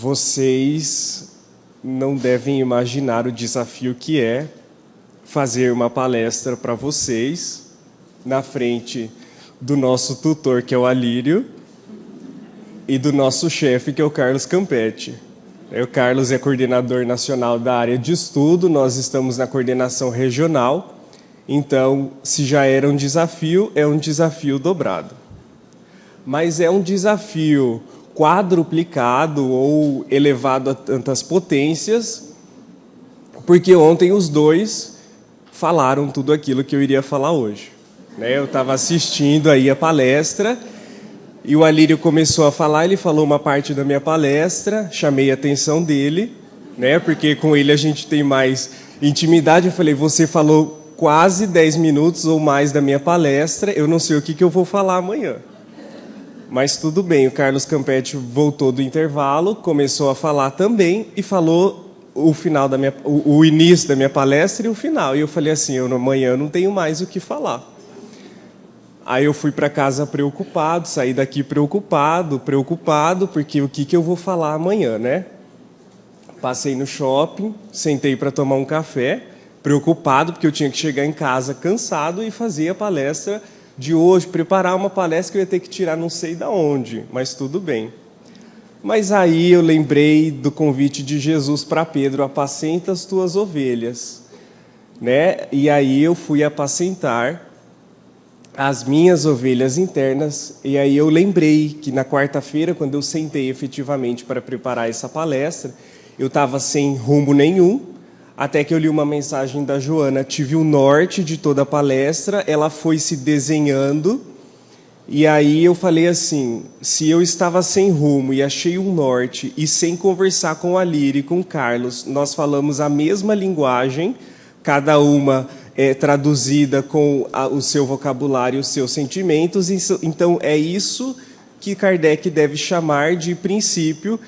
Vocês não devem imaginar o desafio que é fazer uma palestra para vocês na frente do nosso tutor, que é o Alírio, e do nosso chefe, que é o Carlos Campetti. O Carlos é coordenador nacional da área de estudo, nós estamos na coordenação regional, então, se já era um desafio, é um desafio dobrado. Mas é um desafio quadruplicado ou elevado a tantas potências, porque ontem os dois falaram tudo aquilo que eu iria falar hoje. Eu estava assistindo aí a palestra e o Alírio começou a falar, ele falou uma parte da minha palestra, chamei a atenção dele, porque com ele a gente tem mais intimidade. Eu falei, você falou quase 10 minutos ou mais da minha palestra, eu não sei o que eu vou falar amanhã. Mas tudo bem, o Carlos Campetti voltou do intervalo, começou a falar também e falou o início da minha palestra e o final. E eu falei assim, amanhã não tenho mais o que falar. Aí eu fui para casa preocupado, saí daqui preocupado, porque o que eu vou falar amanhã, Passei no shopping, sentei para tomar um café, preocupado, porque eu tinha que chegar em casa cansado e fazer a palestra de hoje, preparar uma palestra que eu ia ter que tirar não sei de onde, mas tudo bem. Mas aí eu lembrei do convite de Jesus para Pedro, apacenta as tuas ovelhas, E aí eu fui apacentar as minhas ovelhas internas, e aí eu lembrei que na quarta-feira, quando eu sentei efetivamente para preparar essa palestra, eu estava sem rumo nenhum, até que eu li uma mensagem da Joana, tive o norte de toda a palestra, ela foi se desenhando, e aí eu falei assim, se eu estava sem rumo e achei um norte, e sem conversar com a Líria e com o Carlos, nós falamos a mesma linguagem, cada uma traduzida com o seu vocabulário e os seus sentimentos, então é isso que Kardec deve chamar de princípio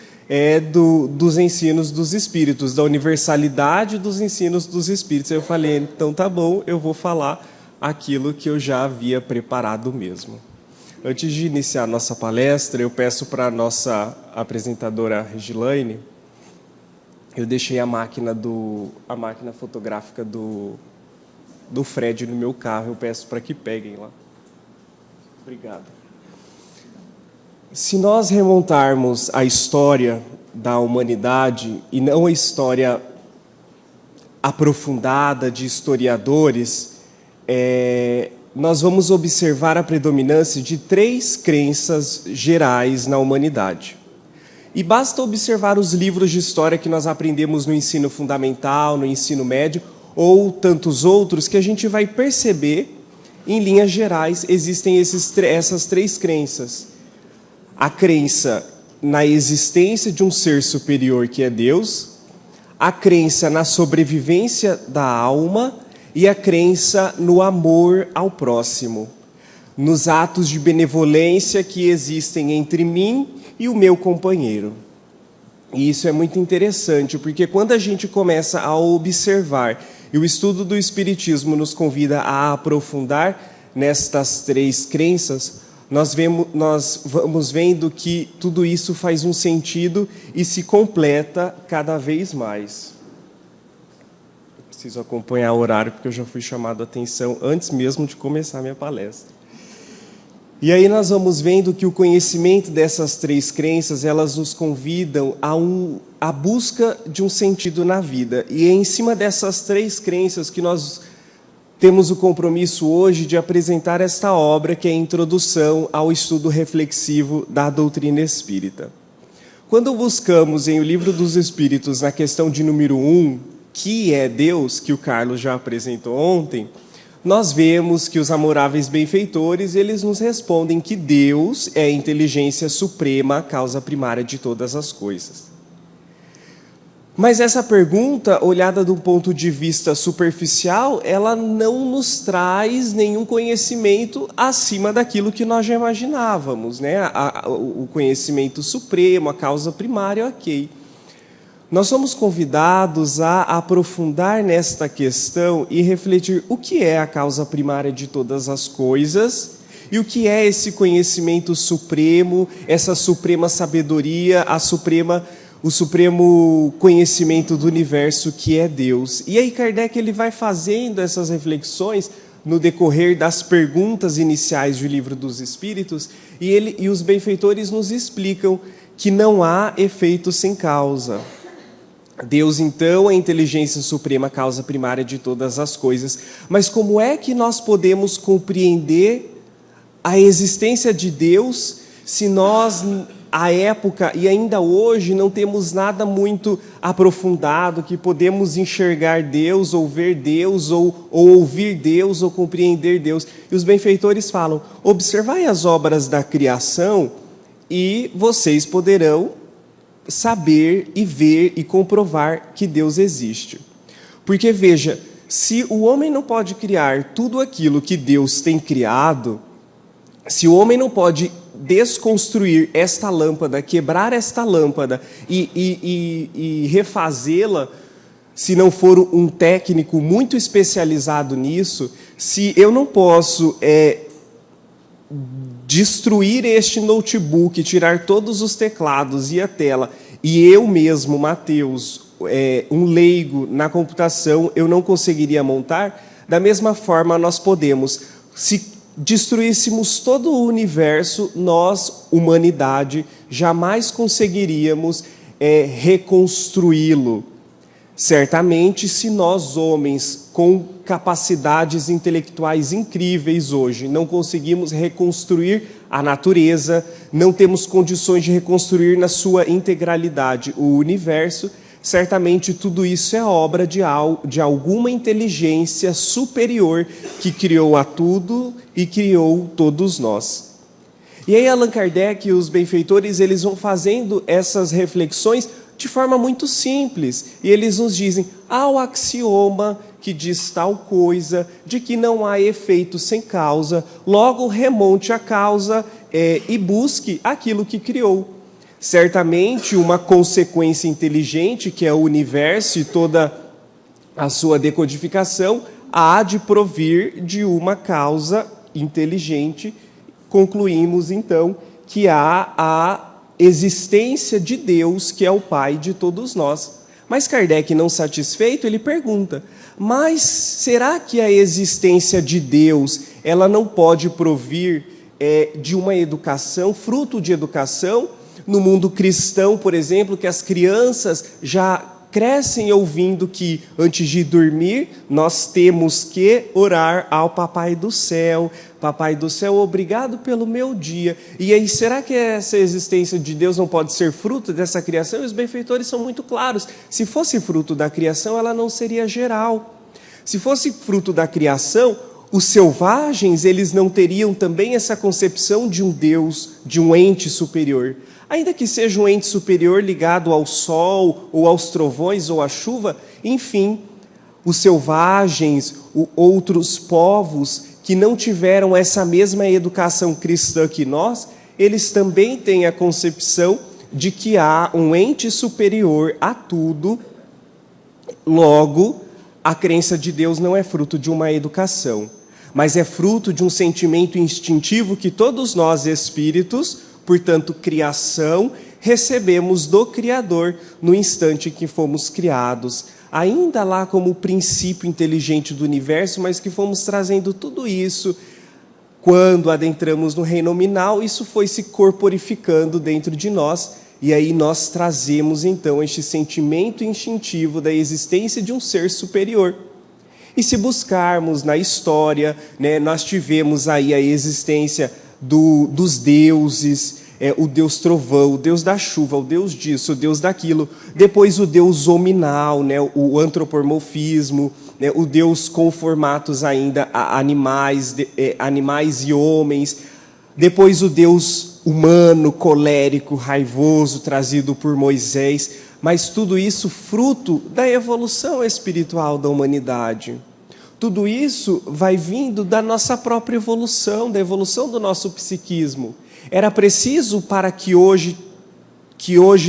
dos ensinos dos espíritos, da universalidade dos ensinos dos espíritos. Eu falei, então tá bom, eu vou falar aquilo que eu já havia preparado mesmo. Antes de iniciar a nossa palestra, eu peço para a nossa apresentadora Regilaine, eu deixei a máquina fotográfica do Fred no meu carro, eu peço para que peguem lá. Obrigado. Se nós remontarmos a história da humanidade, e não a história aprofundada de historiadores, nós vamos observar a predominância de 3 crenças gerais na humanidade. E basta observar os livros de história que nós aprendemos no ensino fundamental, no ensino médio, ou tantos outros, que a gente vai perceber, em linhas gerais, existem essas 3 crenças. A crença na existência de um ser superior que é Deus, a crença na sobrevivência da alma e a crença no amor ao próximo, nos atos de benevolência que existem entre mim e o meu companheiro. E isso é muito interessante, porque quando a gente começa a observar, e o estudo do Espiritismo nos convida a aprofundar nestas 3 crenças, nós vamos vendo que tudo isso faz um sentido e se completa cada vez mais. Eu preciso acompanhar o horário, porque eu já fui chamado a atenção antes mesmo de começar a minha palestra. E aí nós vamos vendo que o conhecimento dessas 3 crenças, elas nos convidam a busca de um sentido na vida. E é em cima dessas 3 crenças que nós temos o compromisso hoje de apresentar esta obra, que é a Introdução ao Estudo Reflexivo da Doutrina Espírita. Quando buscamos em O Livro dos Espíritos, na questão de número 1, que é Deus, que o Carlos já apresentou ontem, nós vemos que os amoráveis benfeitores, eles nos respondem que Deus é a inteligência suprema, a causa primária de todas as coisas. Mas essa pergunta, olhada de um ponto de vista superficial, ela não nos traz nenhum conhecimento acima daquilo que nós já imaginávamos, o conhecimento supremo, a causa primária, ok. Nós somos convidados a aprofundar nesta questão e refletir o que é a causa primária de todas as coisas e o que é esse conhecimento supremo, essa suprema sabedoria, a suprema o supremo conhecimento do universo, que é Deus. E aí Kardec ele vai fazendo essas reflexões no decorrer das perguntas iniciais do Livro dos Espíritos, e os benfeitores nos explicam que não há efeito sem causa. Deus, então, é a inteligência suprema, causa primária de todas as coisas. Mas como é que nós podemos compreender a existência de Deus se nós, à época e ainda hoje, não temos nada muito aprofundado, que podemos enxergar Deus, ou ver Deus, ou ouvir Deus, ou compreender Deus? E os benfeitores falam: observai as obras da criação e vocês poderão saber e ver e comprovar que Deus existe. Porque, veja, se o homem não pode criar tudo aquilo que Deus tem criado, se o homem não pode desconstruir esta lâmpada, quebrar esta lâmpada e refazê-la, se não for um técnico muito especializado nisso, se eu não posso destruir este notebook, tirar todos os teclados e a tela, e eu mesmo, Mateus, um leigo na computação, eu não conseguiria montar, da mesma forma nós podemos, se destruíssemos todo o universo, nós, humanidade, jamais conseguiríamos reconstruí-lo. Certamente, se nós, homens, com capacidades intelectuais incríveis hoje, não conseguimos reconstruir a natureza, não temos condições de reconstruir na sua integralidade o universo, certamente tudo isso é obra de alguma inteligência superior que criou a tudo e criou todos nós. E aí Allan Kardec e os benfeitores, eles vão fazendo essas reflexões de forma muito simples, e eles nos dizem: há o axioma que diz tal coisa, de que não há efeito sem causa, logo remonte a causa e busque aquilo que criou. Certamente uma consequência inteligente, que é o universo e toda a sua decodificação, há de provir de uma causa inteligente. Concluímos então que há a existência de Deus, que é o Pai de todos nós. Mas Kardec, não satisfeito, ele pergunta: mas será que a existência de Deus, ela não pode provir de uma educação, fruto de educação? No mundo cristão, por exemplo, que as crianças já crescem ouvindo que, antes de dormir, nós temos que orar ao Papai do Céu. Papai do Céu, obrigado pelo meu dia. E aí, será que essa existência de Deus não pode ser fruto dessa criação? E os benfeitores são muito claros. Se fosse fruto da criação, ela não seria geral. Se fosse fruto da criação, os selvagens, eles não teriam também essa concepção de um Deus, de um ente superior. Ainda que seja um ente superior ligado ao sol, ou aos trovões, ou à chuva, enfim, os selvagens, outros povos que não tiveram essa mesma educação cristã que nós, eles também têm a concepção de que há um ente superior a tudo. Logo, a crença de Deus não é fruto de uma educação, mas é fruto de um sentimento instintivo que todos nós, espíritos, portanto, criação, recebemos do Criador no instante em que fomos criados, ainda lá como o princípio inteligente do universo, mas que fomos trazendo tudo isso. Quando adentramos no reino nominal, isso foi se corporificando dentro de nós, e aí nós trazemos então este sentimento instintivo da existência de um ser superior. E se buscarmos na história, nós tivemos aí a existência dos deuses, o Deus trovão, o Deus da chuva, o Deus disso, o Deus daquilo. Depois o Deus hominal, o antropomorfismo, o Deus com formatos ainda animais e homens. Depois o Deus humano, colérico, raivoso, trazido por Moisés. Mas tudo isso fruto da evolução espiritual da humanidade. Tudo isso vai vindo da nossa própria evolução, da evolução do nosso psiquismo. Era preciso para que hoje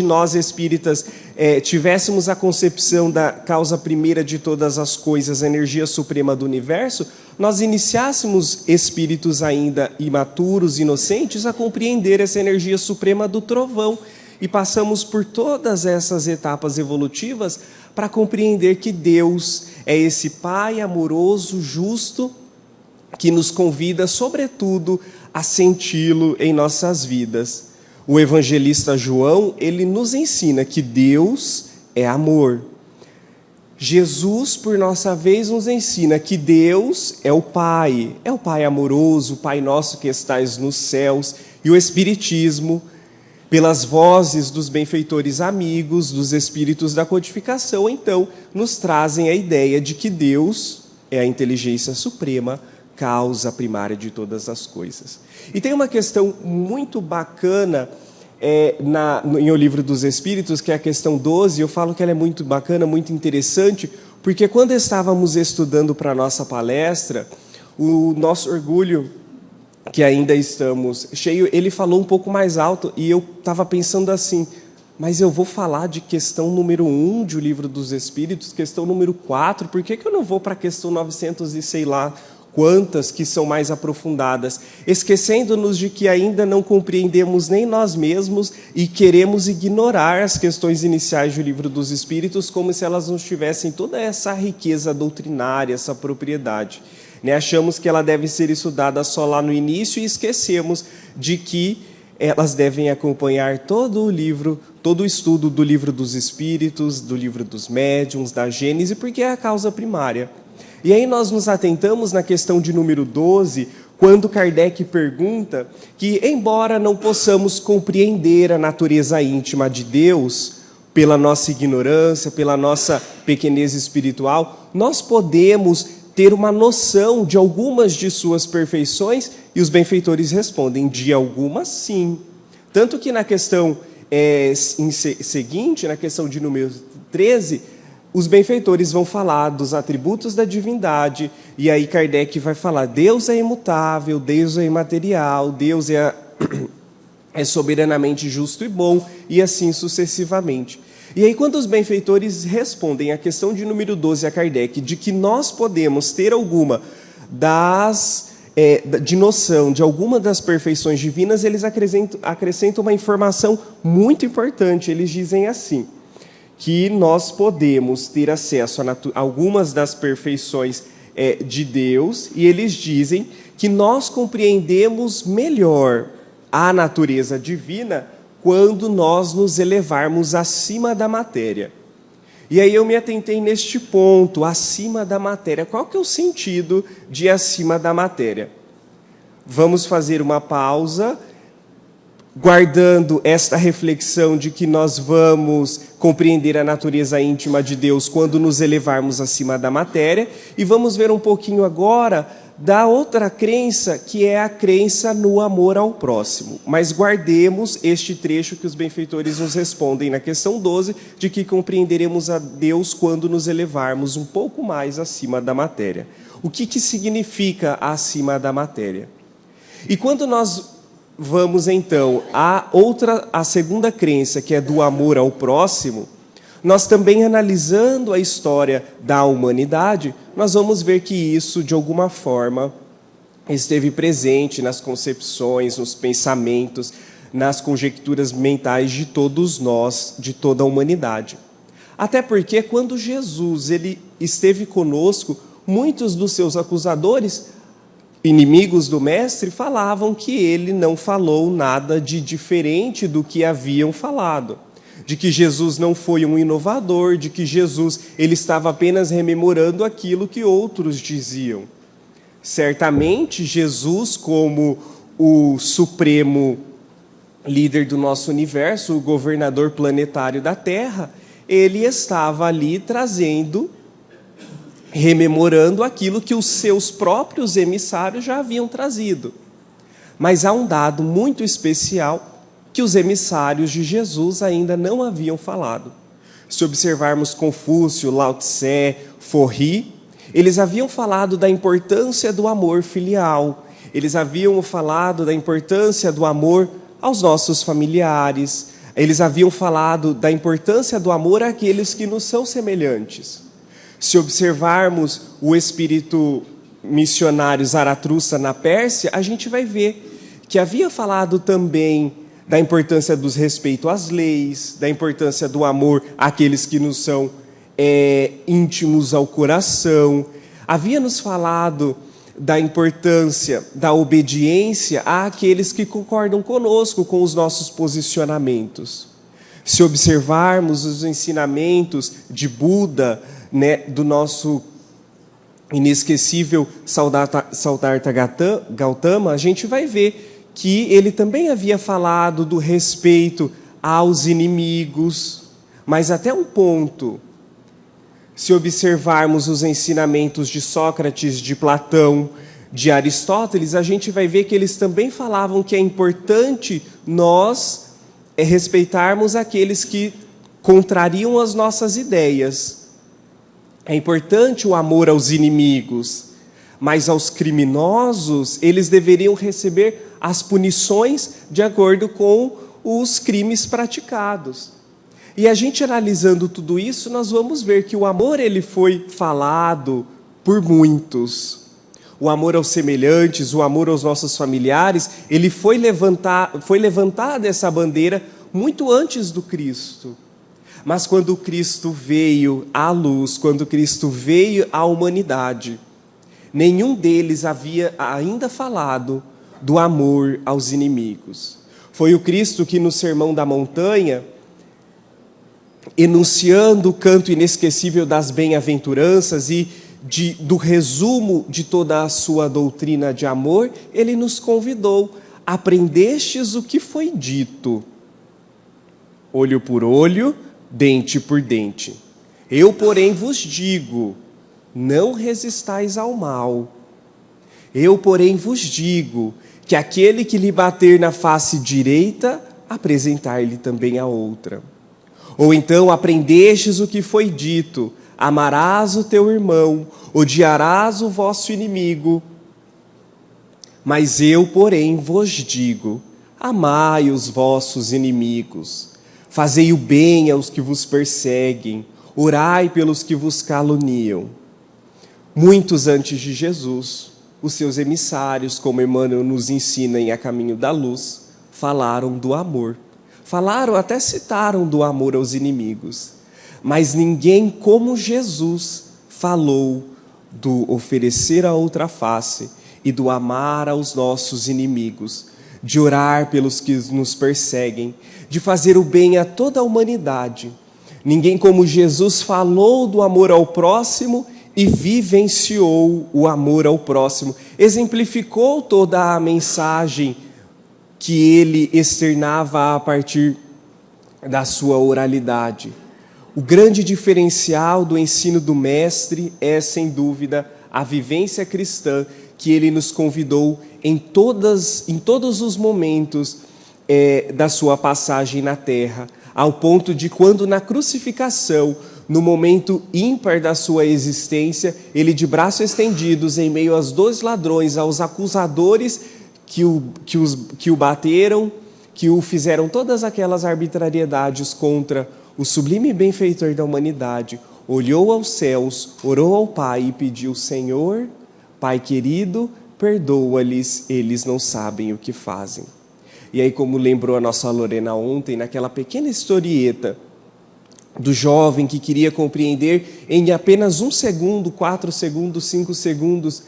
nós espíritas tivéssemos a concepção da causa primeira de todas as coisas, a energia suprema do universo, nós iniciássemos espíritos ainda imaturos, inocentes, a compreender essa energia suprema do trovão. e passamos por todas essas etapas evolutivas para compreender que Deus é esse Pai amoroso, justo, que nos convida, sobretudo, a senti-lo em nossas vidas. O evangelista João, ele nos ensina que Deus é amor. Jesus, por nossa vez, nos ensina que Deus é o Pai amoroso, o Pai nosso que estais nos céus, e o Espiritismo, pelas vozes dos benfeitores amigos, dos espíritos da codificação, então, nos trazem a ideia de que Deus é a inteligência suprema, causa primária de todas as coisas. E tem uma questão muito bacana em O Livro dos Espíritos, que é a questão 12, eu falo que ela é muito bacana, muito interessante, porque quando estávamos estudando para a nossa palestra, o nosso orgulho, que ainda estamos cheio, ele falou um pouco mais alto, e eu estava pensando assim, mas eu vou falar de questão número 1 de O Livro dos Espíritos, questão número 4, por que eu não vou para a questão 900 e sei lá quantas que são mais aprofundadas, esquecendo-nos de que ainda não compreendemos nem nós mesmos e queremos ignorar as questões iniciais do Livro dos Espíritos como se elas não tivessem toda essa riqueza doutrinária, essa propriedade. Achamos que ela deve ser estudada só lá no início e esquecemos de que elas devem acompanhar todo o livro, todo o estudo do Livro dos Espíritos, do Livro dos Médiuns, da Gênese, porque é a causa primária. E aí nós nos atentamos na questão de número 12, quando Kardec pergunta que, embora não possamos compreender a natureza íntima de Deus, pela nossa ignorância, pela nossa pequenez espiritual, nós podemos ter uma noção de algumas de suas perfeições, e os benfeitores respondem, de algumas sim. Tanto que na questão seguinte, na questão de número 13, os benfeitores vão falar dos atributos da divindade, e aí Kardec vai falar, Deus é imutável, Deus é imaterial, Deus é soberanamente justo e bom, e assim sucessivamente. E aí quando os benfeitores respondem a questão de número 12 a Kardec, de que nós podemos ter alguma de noção de alguma das perfeições divinas, eles acrescentam uma informação muito importante, eles dizem assim, que nós podemos ter acesso a algumas das perfeições de Deus, e eles dizem que nós compreendemos melhor a natureza divina quando nós nos elevarmos acima da matéria. E aí eu me atentei neste ponto, acima da matéria. Qual que é o sentido de acima da matéria? Vamos fazer uma pausa, guardando esta reflexão de que nós vamos compreender a natureza íntima de Deus quando nos elevarmos acima da matéria, e vamos ver um pouquinho agora da outra crença, que é a crença no amor ao próximo. Mas guardemos este trecho que os benfeitores nos respondem na questão 12, de que compreenderemos a Deus quando nos elevarmos um pouco mais acima da matéria. O que significa acima da matéria? E quando nós vamos então à segunda crença, que é do amor ao próximo, nós também analisando a história da humanidade, nós vamos ver que isso, de alguma forma, esteve presente nas concepções, nos pensamentos, nas conjecturas mentais de todos nós, de toda a humanidade. Até porque, quando Jesus ele esteve conosco, muitos dos seus acusadores, inimigos do Mestre, falavam que ele não falou nada de diferente do que haviam falado, de que Jesus não foi um inovador, de que Jesus ele estava apenas rememorando aquilo que outros diziam. Certamente, Jesus, como o supremo líder do nosso universo, o governador planetário da Terra, ele estava ali rememorando aquilo que os seus próprios emissários já haviam trazido. Mas há um dado muito especial que os emissários de Jesus ainda não haviam falado. Se observarmos Confúcio, Lao Tse, Forri, eles haviam falado da importância do amor filial, eles haviam falado da importância do amor aos nossos familiares, eles haviam falado da importância do amor àqueles que nos são semelhantes. Se observarmos o espírito missionário Zaratustra na Pérsia, a gente vai ver que havia falado também da importância do respeito às leis, da importância do amor àqueles que nos são íntimos ao coração. Havia nos falado da importância da obediência àqueles que concordam conosco com os nossos posicionamentos. Se observarmos os ensinamentos de Buda, né, do nosso inesquecível Siddhartha Gautama, a gente vai ver que ele também havia falado do respeito aos inimigos, mas até um ponto. Se observarmos os ensinamentos de Sócrates, de Platão, de Aristóteles, a gente vai ver que eles também falavam que é importante nós respeitarmos aqueles que contrariam as nossas ideias. É importante o amor aos inimigos, mas aos criminosos, eles deveriam receber as punições de acordo com os crimes praticados. E a gente analisando tudo isso, nós vamos ver que o amor ele foi falado por muitos. O amor aos semelhantes, o amor aos nossos familiares, ele foi levantada essa bandeira muito antes do Cristo. Mas quando Cristo veio à luz, quando Cristo veio à humanidade, nenhum deles havia ainda falado do amor aos inimigos. Foi o Cristo que no Sermão da Montanha, enunciando o canto inesquecível das bem-aventuranças e do resumo de toda a sua doutrina de amor, ele nos convidou: aprendestes o que foi dito, olho por olho, dente por dente. Eu, porém, vos digo, não resistais ao mal. Eu, porém, vos digo que aquele que lhe bater na face direita, apresentar-lhe também a outra. Ou então, aprendestes o que foi dito, amarás o teu irmão, odiarás o vosso inimigo. Mas eu, porém, vos digo, amai os vossos inimigos, fazei o bem aos que vos perseguem, orai pelos que vos caluniam. Muitos antes de Jesus, os seus emissários, como Emmanuel nos ensina em A Caminho da Luz, falaram do amor. Falaram, até citaram do amor aos inimigos. Mas ninguém como Jesus falou do oferecer a outra face e do amar aos nossos inimigos, de orar pelos que nos perseguem, de fazer o bem a toda a humanidade. Ninguém como Jesus falou do amor ao próximo e vivenciou o amor ao próximo. Exemplificou toda a mensagem que ele externava a partir da sua oralidade. O grande diferencial do ensino do Mestre é, sem dúvida, a vivência cristã que ele nos convidou em todos os momentos da sua passagem na terra, ao ponto de quando na crucificação, no momento ímpar da sua existência, ele de braços estendidos em meio aos dois ladrões, aos acusadores que o bateram, que o fizeram todas aquelas arbitrariedades contra o sublime benfeitor da humanidade, olhou aos céus, orou ao Pai e pediu: Senhor, Pai querido, perdoa-lhes, eles não sabem o que fazem. E aí, como lembrou a nossa Lorena ontem, naquela pequena historieta do jovem que queria compreender em apenas 1 segundo, 4 segundos, 5 segundos,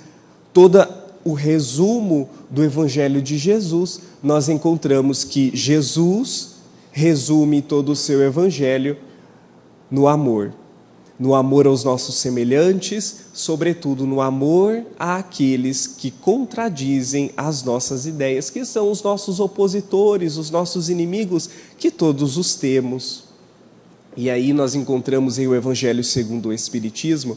todo o resumo do Evangelho de Jesus, nós encontramos que Jesus resume todo o seu Evangelho no amor aos nossos semelhantes, sobretudo no amor àqueles que contradizem as nossas ideias, que são os nossos opositores, os nossos inimigos, que todos os temos. E aí nós encontramos em o Evangelho segundo o Espiritismo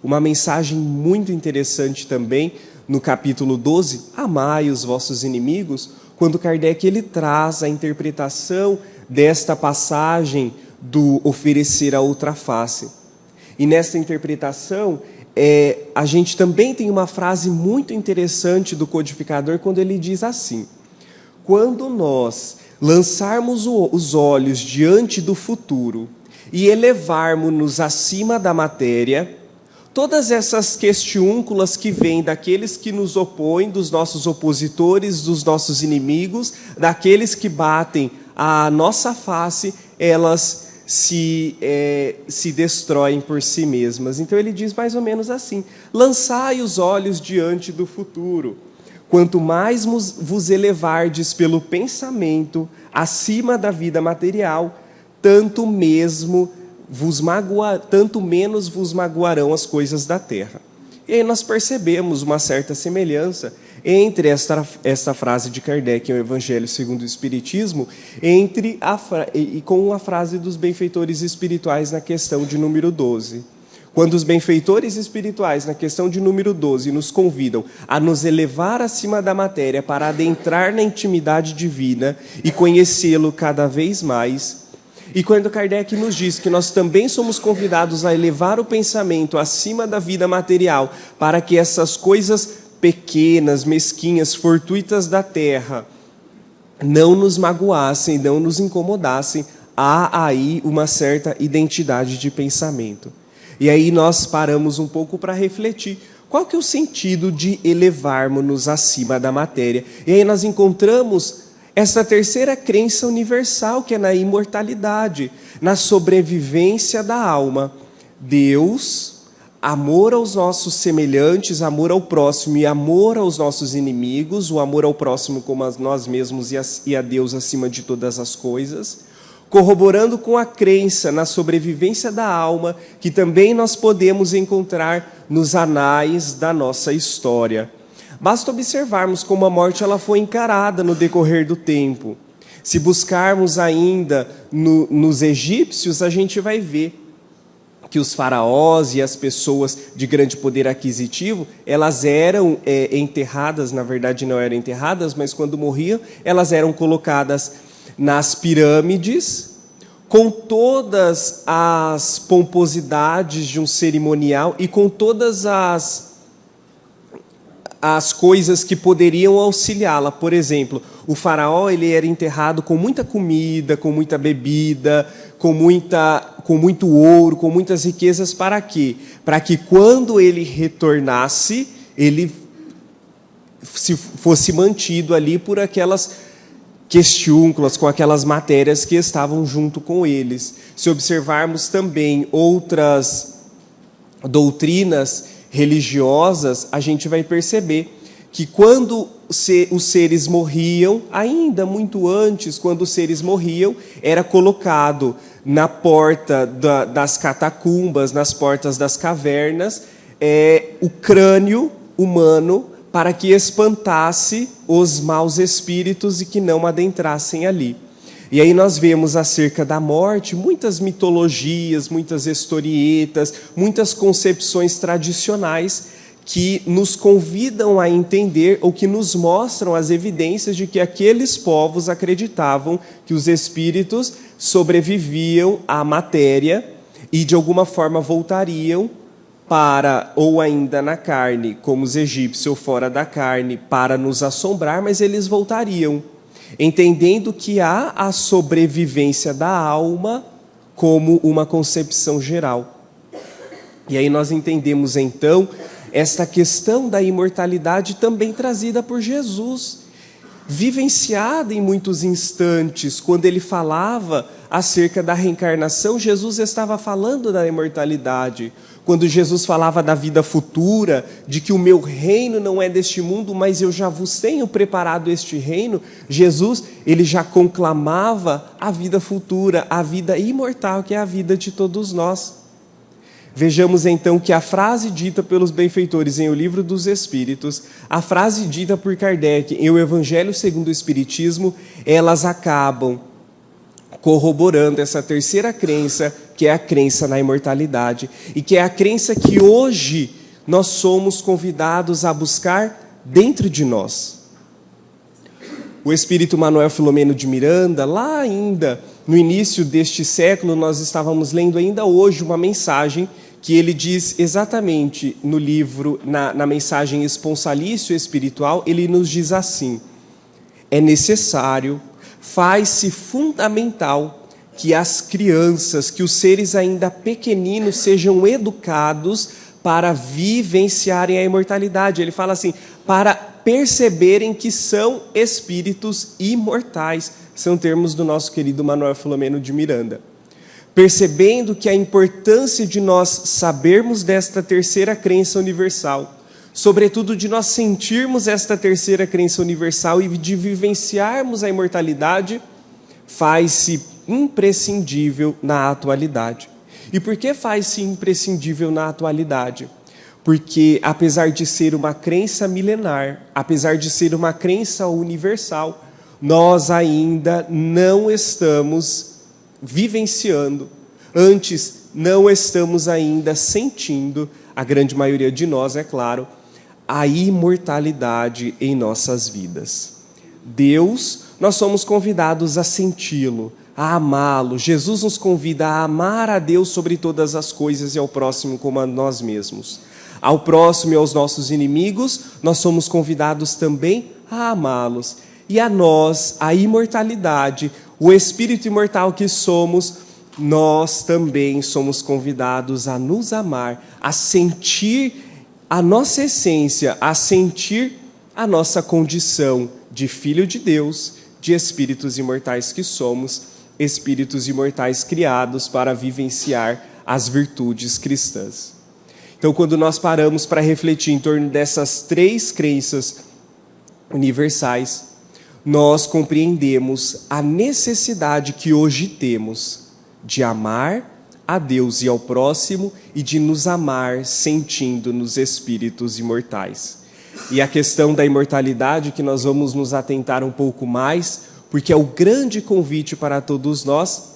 uma mensagem muito interessante também, no capítulo 12, amai os vossos inimigos, quando Kardec ele traz a interpretação desta passagem do oferecer a outra face. E nessa interpretação, a gente também tem uma frase muito interessante do codificador, quando ele diz assim: quando nós lançarmos os olhos diante do futuro e elevarmos-nos acima da matéria, todas essas questiúnculas que vêm daqueles que nos opõem, dos nossos opositores, dos nossos inimigos, daqueles que batem a nossa face, elas se destroem por si mesmas. Então ele diz mais ou menos assim: lançai os olhos diante do futuro. Quanto mais vos elevardes pelo pensamento acima da vida material, tanto menos vos magoarão as coisas da terra. E aí nós percebemos uma certa semelhança entre esta frase de Kardec em O Evangelho segundo o Espiritismo, com a frase dos benfeitores espirituais na questão de número 12. Quando os benfeitores espirituais, na questão de número 12, nos convidam a nos elevar acima da matéria para adentrar na intimidade divina e conhecê-lo cada vez mais, e quando Kardec nos diz que nós também somos convidados a elevar o pensamento acima da vida material para que essas coisas pequenas, mesquinhas, fortuitas da terra não nos magoassem, não nos incomodassem, há aí uma certa identidade de pensamento. E aí nós paramos um pouco para refletir. Qual que é o sentido de elevarmos-nos acima da matéria? E aí nós encontramos essa terceira crença universal, que é na imortalidade, na sobrevivência da alma. Deus, amor aos nossos semelhantes, amor ao próximo e amor aos nossos inimigos, o amor ao próximo como a nós mesmos e a Deus acima de todas as coisas, corroborando com a crença na sobrevivência da alma, que também nós podemos encontrar nos anais da nossa história. Basta observarmos como a morte ela foi encarada no decorrer do tempo. Se buscarmos ainda nos egípcios, a gente vai ver que os faraós e as pessoas de grande poder aquisitivo, elas eram enterradas, na verdade não eram enterradas, mas quando morriam, elas eram colocadas nas pirâmides, com todas as pomposidades de um cerimonial e com todas as coisas que poderiam auxiliá-la. Por exemplo, o faraó ele era enterrado com muita comida, com muita bebida, com muito ouro, com muitas riquezas. Para quê? Para que quando ele retornasse, ele fosse mantido ali por aquelas questiúnculas, com aquelas matérias que estavam junto com eles. Se observarmos também outras doutrinas religiosas, a gente vai perceber que quando os seres morriam, ainda muito antes, quando os seres morriam, era colocado na porta das catacumbas, nas portas das cavernas, o crânio humano, para que espantasse os maus espíritos e que não adentrassem ali. E aí nós vemos acerca da morte muitas mitologias, muitas historietas, muitas concepções tradicionais que nos convidam a entender ou que nos mostram as evidências de que aqueles povos acreditavam que os espíritos sobreviviam à matéria e de alguma forma voltariam para, ou ainda na carne, como os egípcios, ou fora da carne, para nos assombrar, mas eles voltariam, entendendo que há a sobrevivência da alma como uma concepção geral. E aí nós entendemos, então, esta questão da imortalidade também trazida por Jesus, vivenciada em muitos instantes. Quando ele falava acerca da reencarnação, Jesus estava falando da imortalidade. Quando Jesus falava da vida futura, de que o meu reino não é deste mundo, mas eu já vos tenho preparado este reino, Jesus, ele já conclamava a vida futura, a vida imortal, que é a vida de todos nós. Vejamos então que a frase dita pelos benfeitores em O Livro dos Espíritos, a frase dita por Kardec em O Evangelho segundo o Espiritismo, elas acabam corroborando essa terceira crença, que é a crença na imortalidade, e que é a crença que hoje nós somos convidados a buscar dentro de nós. O Espírito Manuel Filomeno de Miranda, lá ainda no início deste século, nós estávamos lendo ainda hoje uma mensagem que ele diz exatamente no livro, na mensagem Esponsalício Espiritual, ele nos diz assim: é necessário, faz-se fundamental que as crianças, que os seres ainda pequeninos sejam educados para vivenciarem a imortalidade. Ele fala assim, para perceberem que são espíritos imortais. São termos do nosso querido Manuel Filomeno de Miranda. Percebendo que a importância de nós sabermos desta terceira crença universal, sobretudo de nós sentirmos esta terceira crença universal e de vivenciarmos a imortalidade, faz-se imprescindível na atualidade. E por que faz-se imprescindível na atualidade? Porque, apesar de ser uma crença milenar, apesar de ser uma crença universal, nós ainda não estamos vivenciando, antes não estamos ainda sentindo, a grande maioria de nós, é claro, a imortalidade em nossas vidas. Deus, nós somos convidados a senti-lo, a amá-lo. Jesus nos convida a amar a Deus sobre todas as coisas e ao próximo como a nós mesmos. Ao próximo e aos nossos inimigos, nós somos convidados também a amá-los. E a nós, a imortalidade, o espírito imortal que somos, nós também somos convidados a nos amar, a sentir a nossa essência, a sentir a nossa condição de filho de Deus, de espíritos imortais que somos, espíritos imortais criados para vivenciar as virtudes cristãs. Então, quando nós paramos para refletir em torno dessas três crenças universais, nós compreendemos a necessidade que hoje temos de amar a Deus e ao próximo e de nos amar sentindo-nos espíritos imortais. E a questão da imortalidade, que nós vamos nos atentar um pouco mais, porque é o grande convite para todos nós,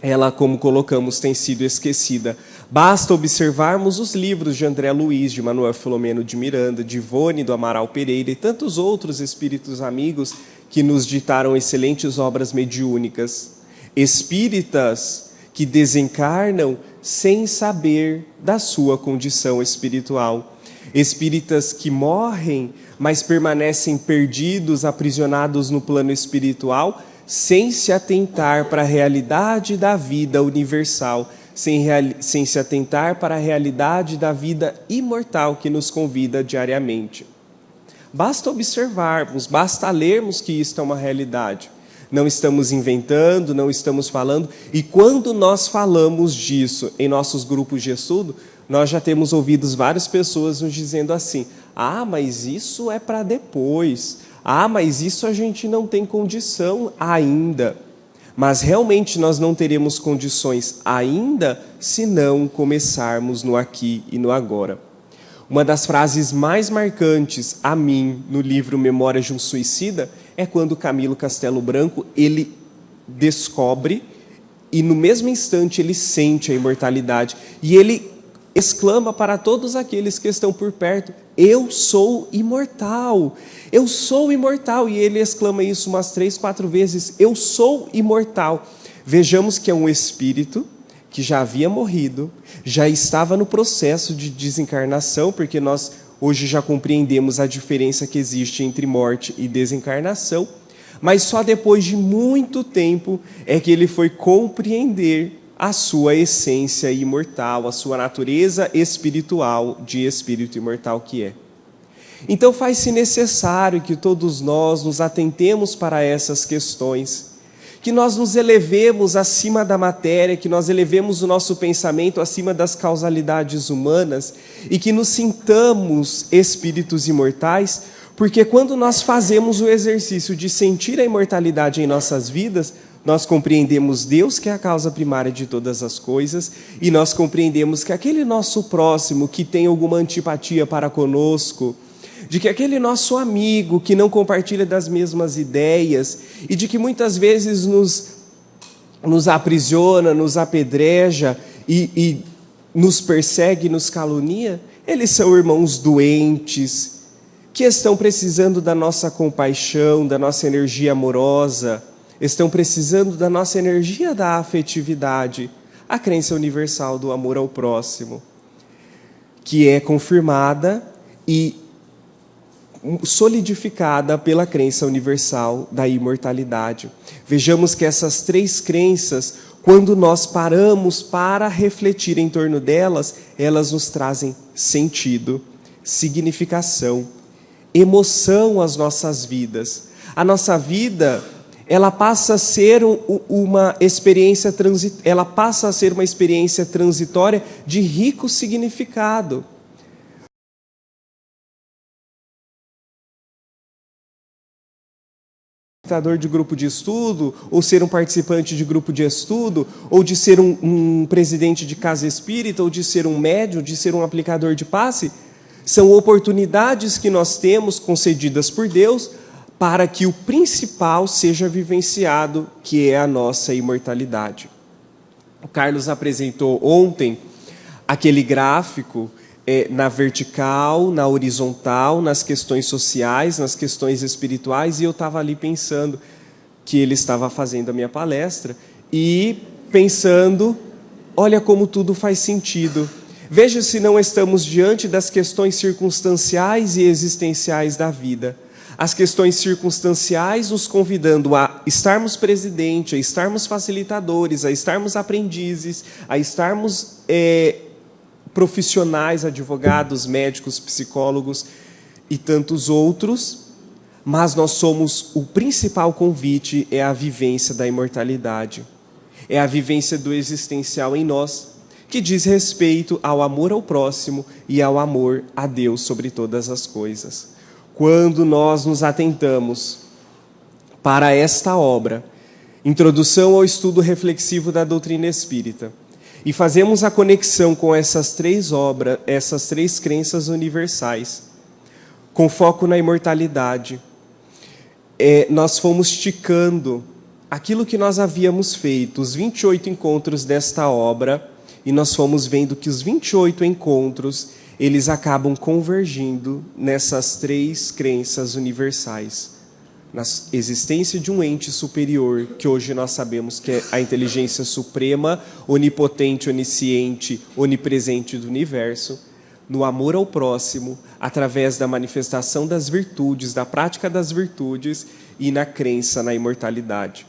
ela, como colocamos, tem sido esquecida. Basta observarmos os livros de André Luiz, de Manuel Filomeno de Miranda, de Ivone do Amaral Pereira e tantos outros espíritos amigos que nos ditaram excelentes obras mediúnicas. Espíritas que desencarnam sem saber da sua condição espiritual. Espíritas que morrem, mas permanecem perdidos, aprisionados no plano espiritual, sem se atentar para a realidade da vida universal, sem se atentar para a realidade da vida imortal que nos convida diariamente. Basta observarmos, basta lermos que isto é uma realidade. Não estamos inventando, não estamos falando, e quando nós falamos disso em nossos grupos de estudo, nós já temos ouvido várias pessoas nos dizendo assim, mas isso é para depois, mas isso a gente não tem condição ainda. Mas realmente nós não teremos condições ainda se não começarmos no aqui e no agora. Uma das frases mais marcantes a mim no livro Memórias de um Suicida é quando Camilo Castelo Branco ele descobre e no mesmo instante ele sente a imortalidade e ele exclama para todos aqueles que estão por perto, eu sou imortal, eu sou imortal. E ele exclama isso umas 3, 4 vezes, eu sou imortal. Vejamos que é um espírito que já havia morrido, já estava no processo de desencarnação, porque nós hoje já compreendemos a diferença que existe entre morte e desencarnação, mas só depois de muito tempo é que ele foi compreender a sua essência imortal, a sua natureza espiritual de espírito imortal que é. Então faz-se necessário que todos nós nos atentemos para essas questões, que nós nos elevemos acima da matéria, que nós elevemos o nosso pensamento acima das causalidades humanas e que nos sintamos espíritos imortais, porque quando nós fazemos o exercício de sentir a imortalidade em nossas vidas, nós compreendemos Deus, que é a causa primária de todas as coisas, e nós compreendemos que aquele nosso próximo que tem alguma antipatia para conosco, de que aquele nosso amigo que não compartilha das mesmas ideias e de que muitas vezes nos aprisiona, nos apedreja e nos persegue, nos calunia, eles são irmãos doentes, que estão precisando da nossa compaixão, da nossa energia amorosa, estão precisando da nossa energia da afetividade, a crença universal do amor ao próximo, que é confirmada e solidificada pela crença universal da imortalidade. Vejamos que essas três crenças quando nós paramos para refletir em torno delas, elas nos trazem sentido, significação, emoção às nossas vidas. A nossa vida, ela passa a ser uma experiência transitória de rico significado. De grupo de estudo, ou ser um participante de grupo de estudo, ou de ser um presidente de casa espírita, ou de ser um médium, de ser um aplicador de passe, são oportunidades que nós temos concedidas por Deus para que o principal seja vivenciado, que é a nossa imortalidade. O Carlos apresentou ontem aquele gráfico na vertical, na horizontal, nas questões sociais, nas questões espirituais, e eu estava ali pensando que ele estava fazendo a minha palestra e pensando, olha como tudo faz sentido. Veja se não estamos diante das questões circunstanciais e existenciais da vida. As questões circunstanciais nos convidando a estarmos presidente, a estarmos facilitadores, a estarmos aprendizes, a estarmos profissionais, advogados, médicos, psicólogos e tantos outros, mas o principal convite é a vivência da imortalidade, é a vivência do existencial em nós, que diz respeito ao amor ao próximo e ao amor a Deus sobre todas as coisas. Quando nós nos atentamos para esta obra, Introdução ao Estudo Reflexivo da Doutrina Espírita, e fazemos a conexão com essas três obras, essas três crenças universais, com foco na imortalidade, nós fomos esticando aquilo que nós havíamos feito, os 28 encontros desta obra, e nós fomos vendo que os 28 encontros, eles acabam convergindo nessas três crenças universais. Na existência de um ente superior, que hoje nós sabemos que é a inteligência suprema, onipotente, onisciente, onipresente do universo, no amor ao próximo, através da manifestação das virtudes, da prática das virtudes e na crença na imortalidade.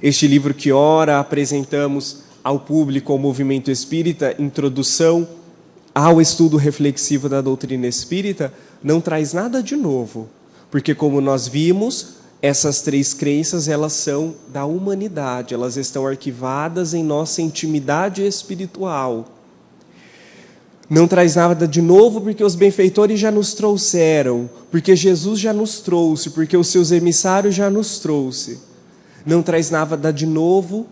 Este livro que ora apresentamos ao público, ao movimento espírita, Introdução ao Estudo Reflexivo da Doutrina Espírita, não traz nada de novo. Porque, como nós vimos, essas três crenças, elas são da humanidade, elas estão arquivadas em nossa intimidade espiritual. Não traz nada de novo porque os benfeitores já nos trouxeram, porque Jesus já nos trouxe, porque os seus emissários já nos trouxe. Não traz nada de novo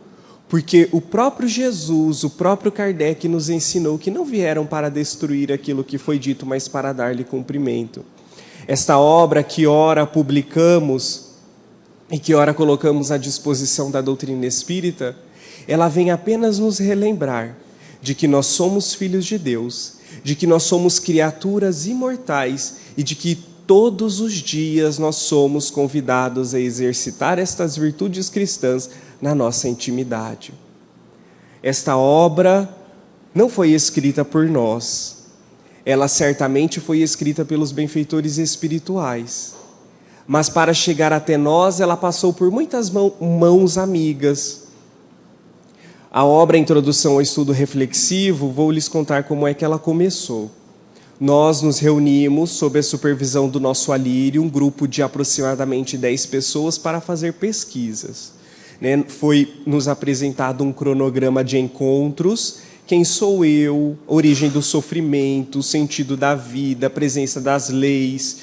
porque o próprio Jesus, o próprio Kardec nos ensinou que não vieram para destruir aquilo que foi dito, mas para dar-lhe cumprimento. Esta obra que ora publicamos e que ora colocamos à disposição da doutrina espírita, ela vem apenas nos relembrar de que nós somos filhos de Deus, de que nós somos criaturas imortais e de que todos os dias nós somos convidados a exercitar estas virtudes cristãs na nossa intimidade. Esta obra não foi escrita por nós. Ela certamente foi escrita pelos benfeitores espirituais. Mas para chegar até nós, ela passou por muitas mãos amigas. A obra Introdução ao Estudo Reflexivo, vou lhes contar como é que ela começou. Nós nos reunimos, sob a supervisão do nosso Alírio, um grupo de aproximadamente 10 pessoas para fazer pesquisas. Foi nos apresentado um cronograma de encontros. Quem sou eu, origem do sofrimento, o sentido da vida, a presença das leis,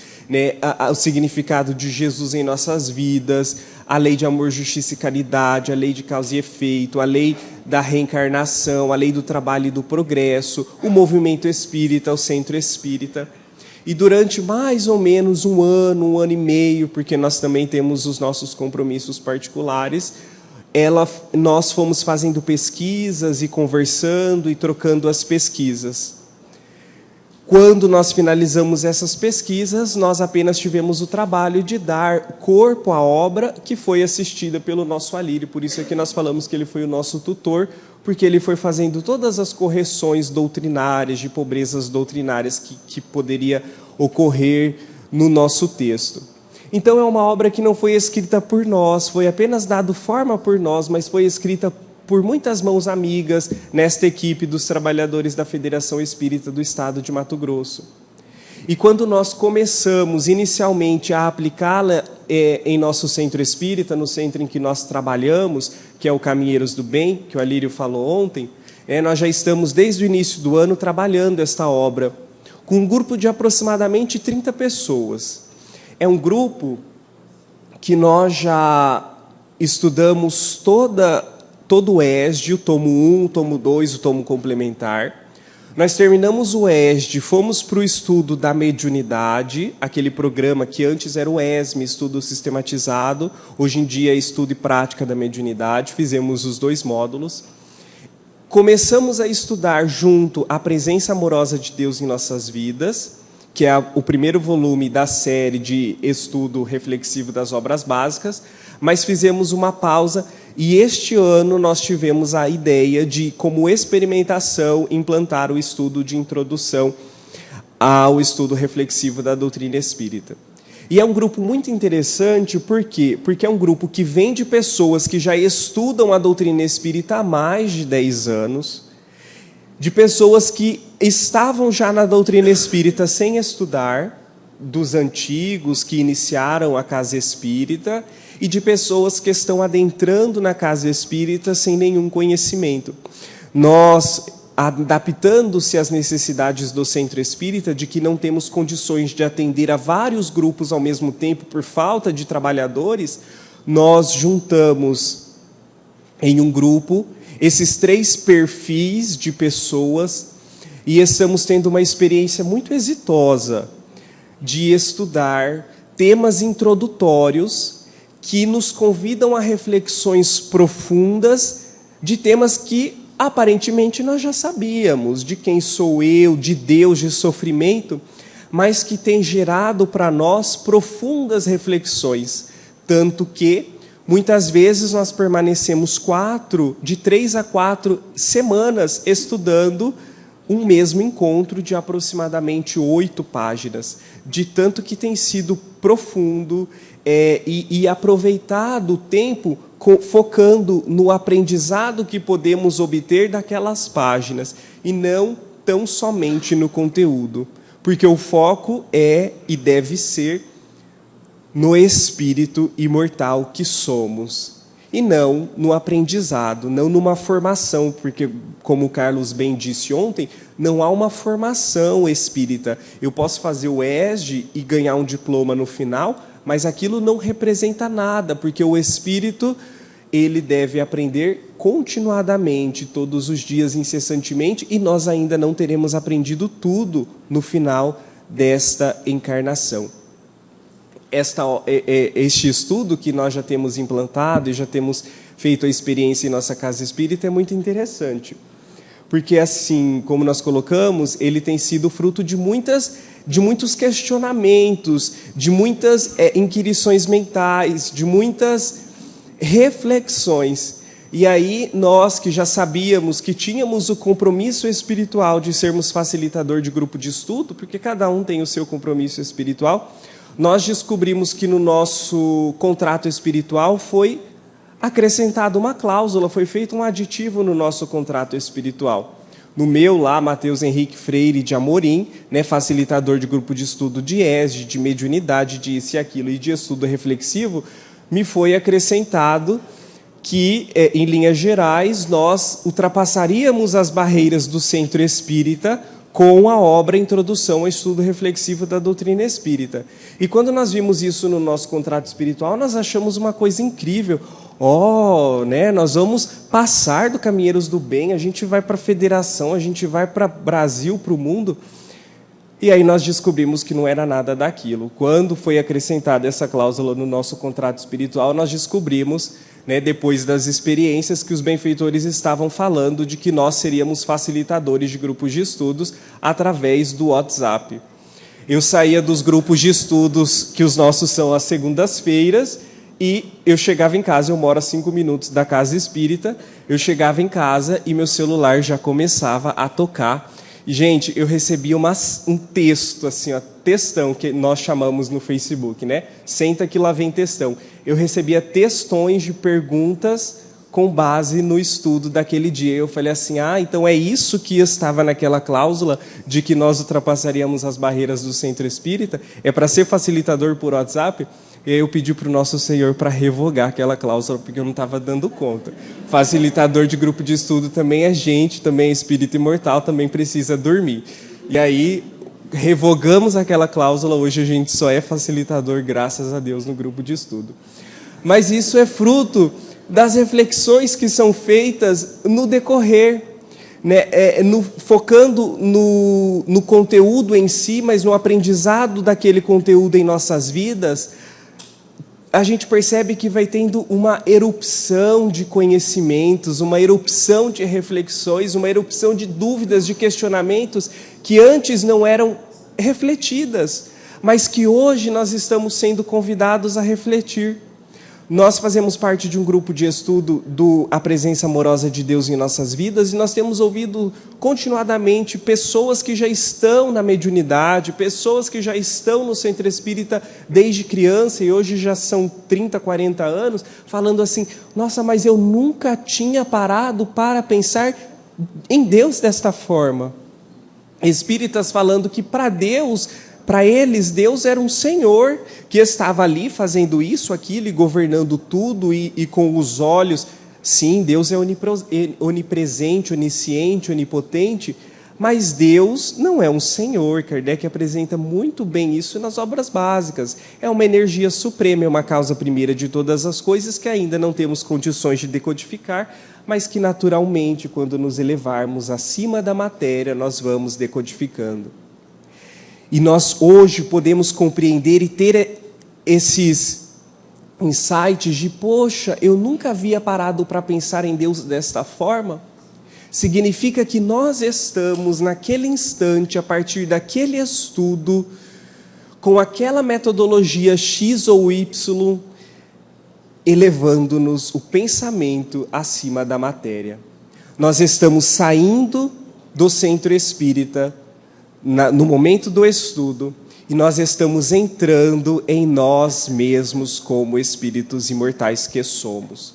o significado de Jesus em nossas vidas, a lei de amor, justiça e caridade, a lei de causa e efeito, a lei da reencarnação, a lei do trabalho e do progresso, o movimento espírita, o centro espírita. E durante mais ou menos um ano e meio, porque nós também temos os nossos compromissos particulares, nós fomos fazendo pesquisas e conversando e trocando as pesquisas. Quando nós finalizamos essas pesquisas, nós apenas tivemos o trabalho de dar corpo à obra que foi assistida pelo nosso Alírio. Por isso é que nós falamos que ele foi o nosso tutor, porque ele foi fazendo todas as correções doutrinárias, de pobrezas doutrinárias que poderia ocorrer no nosso texto. Então é uma obra que não foi escrita por nós, foi apenas dado forma por nós, mas foi escrita por muitas mãos amigas nesta equipe dos trabalhadores da Federação Espírita do Estado de Mato Grosso. E quando nós começamos inicialmente a aplicá-la em nosso centro espírita, no centro em que nós trabalhamos, que é o Caminheiros do Bem, que o Alírio falou ontem, nós já estamos desde o início do ano trabalhando esta obra, com um grupo de aproximadamente 30 pessoas. É um grupo que nós já estudamos todo o ESD, o tomo 1, o tomo 2, o tomo complementar. Nós terminamos o ESD, fomos para o estudo da mediunidade, aquele programa que antes era o ESME, estudo sistematizado, hoje em dia é estudo e prática da mediunidade, fizemos os 2 módulos. Começamos a estudar junto a presença amorosa de Deus em nossas vidas, que é o primeiro volume da série de estudo reflexivo das obras básicas, mas fizemos uma pausa e este ano nós tivemos a ideia de, como experimentação, implantar o estudo de introdução ao estudo reflexivo da doutrina espírita. E é um grupo muito interessante, por quê? Porque é um grupo que vem de pessoas que já estudam a doutrina espírita há mais de 10 anos, de pessoas que estavam já na doutrina espírita sem estudar, dos antigos que iniciaram a casa espírita, e de pessoas que estão adentrando na casa espírita sem nenhum conhecimento. Nós, adaptando-se às necessidades do centro espírita, de que não temos condições de atender a vários grupos ao mesmo tempo por falta de trabalhadores, nós juntamos em um grupo esses 3 perfis de pessoas e estamos tendo uma experiência muito exitosa de estudar temas introdutórios que nos convidam a reflexões profundas de temas que aparentemente nós já sabíamos, de quem sou eu, de Deus, de sofrimento, mas que tem gerado para nós profundas reflexões, tanto que muitas vezes nós permanecemos 3 a 4 semanas estudando um mesmo encontro de aproximadamente 8 páginas, de tanto que tem sido profundo e aproveitado o tempo focando no aprendizado que podemos obter daquelas páginas e não tão somente no conteúdo, porque o foco é e deve ser no espírito imortal que somos e não no aprendizado, não numa formação, porque, como o Carlos bem disse ontem, não há uma formação espírita. Eu posso fazer o ESD e ganhar um diploma no final, mas aquilo não representa nada, porque o espírito ele deve aprender continuadamente, todos os dias, incessantemente, e nós ainda não teremos aprendido tudo no final desta encarnação. Este estudo que nós já temos implantado e já temos feito a experiência em nossa casa espírita é muito interessante, porque, assim como nós colocamos, ele tem sido fruto de muitos questionamentos, de muitas inquirições mentais, de muitas reflexões. E aí nós que já sabíamos que tínhamos o compromisso espiritual de sermos facilitador de grupo de estudo, porque cada um tem o seu compromisso espiritual, nós descobrimos que no nosso contrato espiritual foi acrescentada uma cláusula, foi feito um aditivo no nosso contrato espiritual. No meu lá, Matheus Henrique Freire de Amorim, facilitador de grupo de estudo de ESD, de mediunidade, de isso e aquilo, e de estudo reflexivo, me foi acrescentado que, em linhas gerais, nós ultrapassaríamos as barreiras do centro espírita com a obra Introdução ao Estudo Reflexivo da Doutrina Espírita. E quando nós vimos isso no nosso contrato espiritual, nós achamos uma coisa incrível. Nós vamos passar do Caminheiros do Bem, a gente vai para a Federação, a gente vai para o Brasil, para o mundo. E aí nós descobrimos que não era nada daquilo. Quando foi acrescentada essa cláusula no nosso contrato espiritual, nós descobrimos, depois das experiências, que os benfeitores estavam falando de que nós seríamos facilitadores de grupos de estudos através do WhatsApp. Eu saía dos grupos de estudos, que os nossos são às segundas-feiras, e eu chegava em casa, eu moro a 5 minutos da casa espírita, eu chegava em casa e meu celular já começava a tocar. Gente, eu recebia um texto, assim, textão, que nós chamamos no Facebook, Senta que lá vem textão. Eu recebia textões de perguntas com base no estudo daquele dia. Eu falei assim, então é isso que estava naquela cláusula de que nós ultrapassaríamos as barreiras do centro espírita? É para ser facilitador por WhatsApp? E aí eu pedi para o nosso Senhor para revogar aquela cláusula, porque eu não estava dando conta. Facilitador de grupo de estudo também é gente, também é espírito imortal, também precisa dormir. E aí revogamos aquela cláusula, hoje a gente só é facilitador, graças a Deus, no grupo de estudo. Mas isso é fruto das reflexões que são feitas no decorrer, né? Focando no conteúdo em si, mas no aprendizado daquele conteúdo em nossas vidas, a gente percebe que vai tendo uma erupção de conhecimentos, uma erupção de reflexões, uma erupção de dúvidas, de questionamentos que antes não eram refletidas, mas que hoje nós estamos sendo convidados a refletir. Nós fazemos parte de um grupo de estudo A Presença Amorosa de Deus em Nossas Vidas e nós temos ouvido continuadamente pessoas que já estão na mediunidade, pessoas que já estão no centro espírita desde criança e hoje já são 30, 40 anos, falando assim, nossa, mas eu nunca tinha parado para pensar em Deus desta forma. Espíritas falando que para eles, Deus era um Senhor que estava ali fazendo isso, aquilo e governando tudo e com os olhos. Sim, Deus é onipresente, onisciente, onipotente, mas Deus não é um Senhor. Kardec apresenta muito bem isso nas obras básicas. É uma energia suprema, é uma causa primeira de todas as coisas que ainda não temos condições de decodificar, mas que naturalmente, quando nos elevarmos acima da matéria, nós vamos decodificando. E nós hoje podemos compreender e ter esses insights de, poxa, eu nunca havia parado para pensar em Deus desta forma. Significa que nós estamos naquele instante, a partir daquele estudo, com aquela metodologia X ou Y, elevando-nos o pensamento acima da matéria. Nós estamos saindo do centro espírita, no momento do estudo, e nós estamos entrando em nós mesmos como espíritos imortais que somos.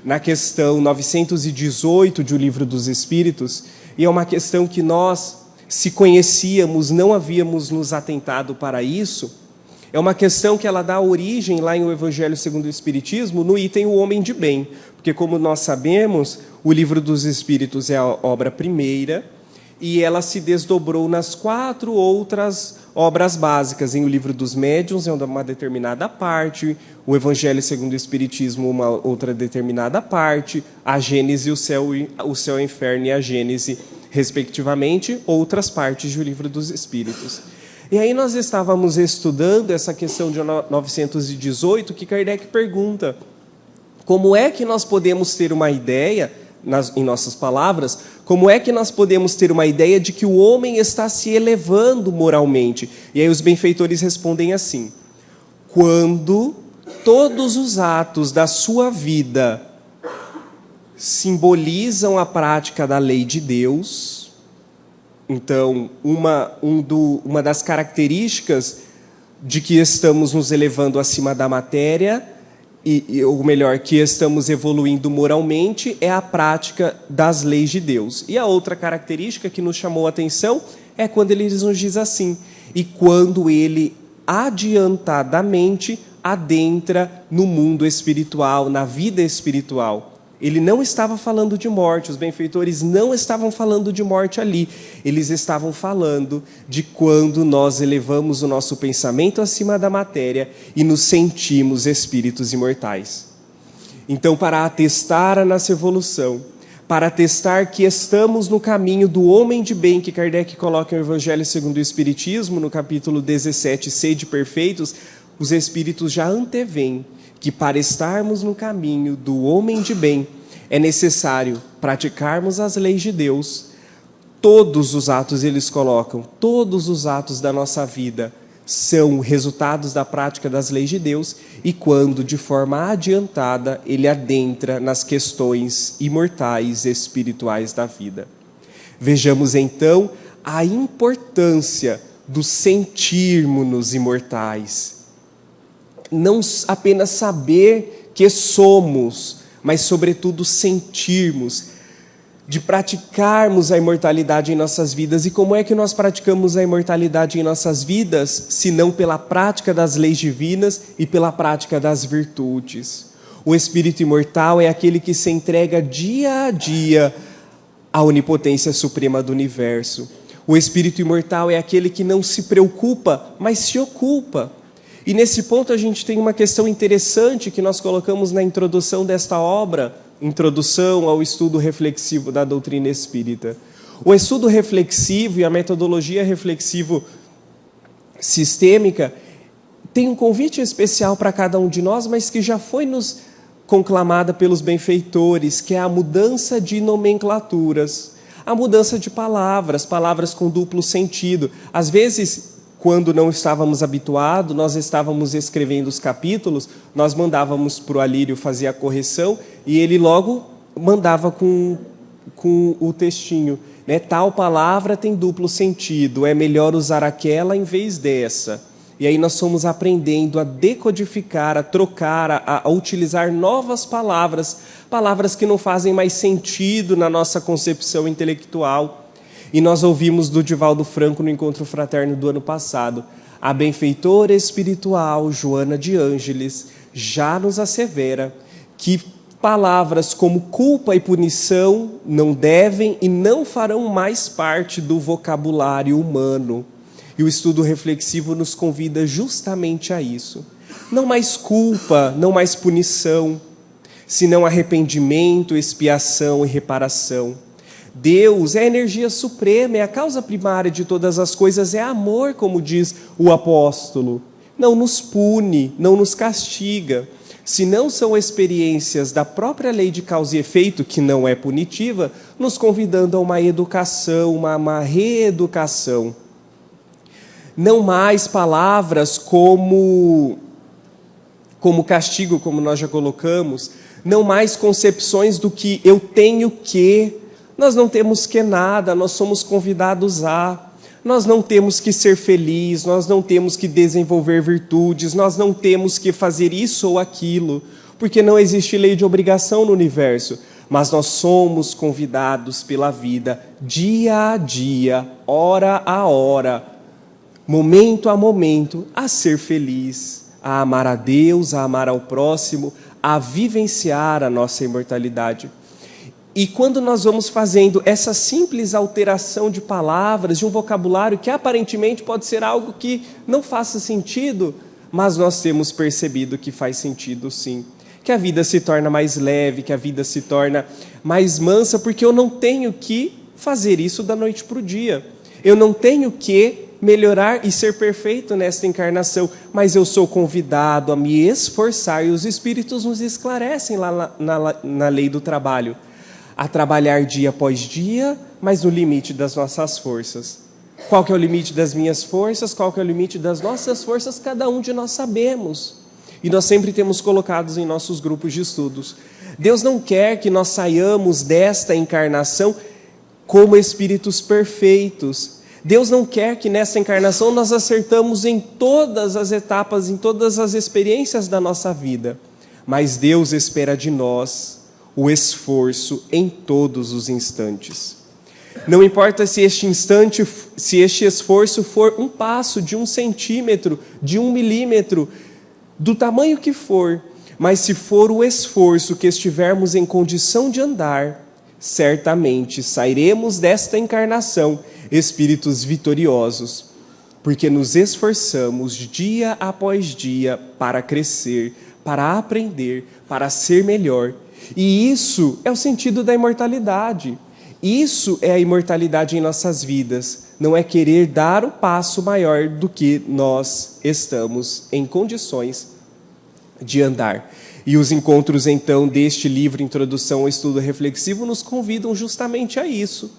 Na questão 918 de O Livro dos Espíritos, e é uma questão que nós, se conhecíamos, não havíamos nos atentado para isso, é uma questão que ela dá origem lá em O Evangelho segundo o Espiritismo, no item O Homem de Bem, porque como nós sabemos, O Livro dos Espíritos é a obra primeira, e ela se desdobrou nas 4 outras obras básicas. Em O Livro dos Médiuns é uma determinada parte, o Evangelho segundo o Espiritismo uma outra determinada parte, a Gênese, o céu e o inferno e a Gênese, respectivamente, outras partes do Livro dos Espíritos. E aí nós estávamos estudando essa questão de 918, que Kardec pergunta, como é que nós podemos ter uma ideia, em nossas palavras, como é que nós podemos ter uma ideia de que o homem está se elevando moralmente? E aí os benfeitores respondem assim, quando todos os atos da sua vida simbolizam a prática da lei de Deus, então uma das características de que estamos nos elevando acima da matéria, ou melhor, que estamos evoluindo moralmente, é a prática das leis de Deus. E a outra característica que nos chamou a atenção é quando ele nos diz assim, e quando ele adiantadamente adentra no mundo espiritual, na vida espiritual. Ele não estava falando de morte, os benfeitores não estavam falando de morte ali, eles estavam falando de quando nós elevamos o nosso pensamento acima da matéria e nos sentimos espíritos imortais. Então, para atestar a nossa evolução, para atestar que estamos no caminho do homem de bem, que Kardec coloca no Evangelho segundo o Espiritismo, no capítulo 17, Sede Perfeitos, os Espíritos já antevêm que para estarmos no caminho do homem de bem, é necessário praticarmos as leis de Deus. Todos os atos, eles colocam, todos os atos da nossa vida são resultados da prática das leis de Deus, e quando, de forma adiantada, ele adentra nas questões imortais e espirituais da vida. Vejamos, então, a importância do sentirmos-nos imortais. Não apenas saber que somos, mas, sobretudo, sentirmos, de praticarmos a imortalidade em nossas vidas. E como é que nós praticamos a imortalidade em nossas vidas, se não pela prática das leis divinas e pela prática das virtudes? O espírito imortal é aquele que se entrega dia a dia à onipotência suprema do universo. O espírito imortal é aquele que não se preocupa, mas se ocupa. E nesse ponto a gente tem uma questão interessante que nós colocamos na introdução desta obra, Introdução ao Estudo Reflexivo da Doutrina Espírita. O estudo reflexivo e a metodologia reflexivo-sistêmica tem um convite especial para cada um de nós, mas que já foi nos conclamada pelos benfeitores, que é a mudança de nomenclaturas, a mudança de palavras, palavras com duplo sentido. Às vezes, quando não estávamos habituados, nós estávamos escrevendo os capítulos, nós mandávamos para o Alírio fazer a correção e ele logo mandava com o textinho, né? Tal palavra tem duplo sentido, é melhor usar aquela em vez dessa. E aí nós fomos aprendendo a decodificar, a trocar, a utilizar novas palavras, palavras que não fazem mais sentido na nossa concepção intelectual. E nós ouvimos do Divaldo Franco no Encontro Fraterno do ano passado. A benfeitora espiritual Joana de Ângeles já nos assevera que palavras como culpa e punição não devem e não farão mais parte do vocabulário humano. E o estudo reflexivo nos convida justamente a isso. Não mais culpa, não mais punição, senão arrependimento, expiação e reparação. Deus é a energia suprema, é a causa primária de todas as coisas, é amor, como diz o apóstolo. Não nos pune, não nos castiga. Se não são experiências da própria lei de causa e efeito, que não é punitiva, nos convidando a uma educação, uma reeducação. Não mais palavras como castigo, como nós já colocamos, não mais concepções do que eu tenho que. Nós não temos que nada, nós somos convidados a. Nós não temos que ser felizes, nós não temos que desenvolver virtudes, nós não temos que fazer isso ou aquilo, porque não existe lei de obrigação no universo. Mas nós somos convidados pela vida, dia a dia, hora a hora, momento a momento, a ser feliz, a amar a Deus, a amar ao próximo, a vivenciar a nossa imortalidade. E quando nós vamos fazendo essa simples alteração de palavras, de um vocabulário que aparentemente pode ser algo que não faça sentido, mas nós temos percebido que faz sentido sim. Que a vida se torna mais leve, que a vida se torna mais mansa, porque eu não tenho que fazer isso da noite para o dia. Eu não tenho que melhorar e ser perfeito nesta encarnação, mas eu sou convidado a me esforçar, e os Espíritos nos esclarecem lá na lei do trabalho, a trabalhar dia após dia, mas no limite das nossas forças. Qual que é o limite das minhas forças? Qual que é o limite das nossas forças? Cada um de nós sabemos. E nós sempre temos colocados em nossos grupos de estudos. Deus não quer que nós saiamos desta encarnação como espíritos perfeitos. Deus não quer que nessa encarnação nós acertamos em todas as etapas, em todas as experiências da nossa vida. Mas Deus espera de nós o esforço em todos os instantes. Não importa se este esforço for um passo de 1 centímetro, de 1 milímetro, do tamanho que for, mas se for o esforço que estivermos em condição de andar, certamente sairemos desta encarnação espíritos vitoriosos, porque nos esforçamos dia após dia para crescer, para aprender, para ser melhor. E isso é o sentido da imortalidade. Isso é a imortalidade em nossas vidas. Não é querer dar o passo maior do que nós estamos em condições de andar. E os encontros, então, deste livro, Introdução ao Estudo Reflexivo, nos convidam justamente a isso.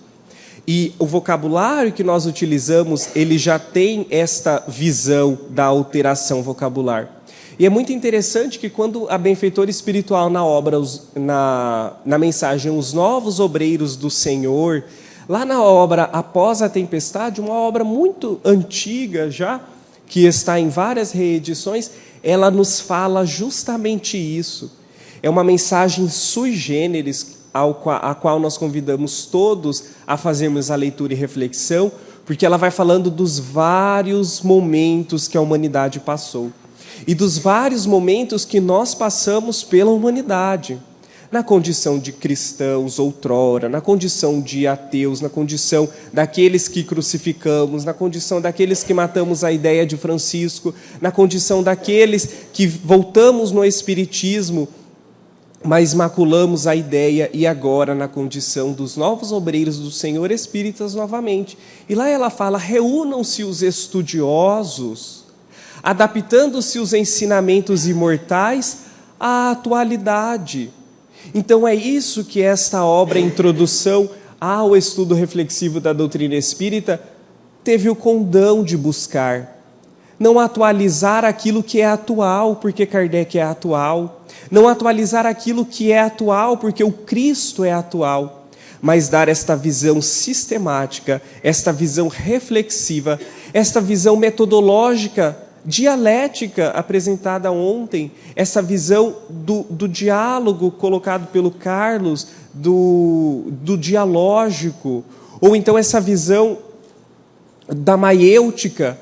E o vocabulário que nós utilizamos, ele já tem esta visão da alteração vocabular. E é muito interessante que quando a benfeitora espiritual na obra, na mensagem Os Novos Obreiros do Senhor, lá na obra Após a Tempestade, uma obra muito antiga já, que está em várias reedições, ela nos fala justamente isso. É uma mensagem sui generis, a qual nós convidamos todos a fazermos a leitura e reflexão, porque ela vai falando dos vários momentos que a humanidade passou e dos vários momentos que nós passamos pela humanidade, na condição de cristãos outrora, na condição de ateus, na condição daqueles que crucificamos, na condição daqueles que matamos a ideia de Francisco, na condição daqueles que voltamos no espiritismo, mas maculamos a ideia, e agora na condição dos novos obreiros do Senhor espíritas novamente. E lá ela fala: reúnam-se os estudiosos, adaptando-se os ensinamentos imortais à atualidade. Então é isso que esta obra, Introdução ao Estudo Reflexivo da Doutrina Espírita, teve o condão de buscar. Não atualizar aquilo que é atual, porque Kardec é atual. Não atualizar aquilo que é atual, porque o Cristo é atual. Mas dar esta visão sistemática, esta visão reflexiva, esta visão metodológica, dialética apresentada ontem, essa visão do diálogo colocado pelo Carlos, do dialógico, ou então essa visão da maiêutica,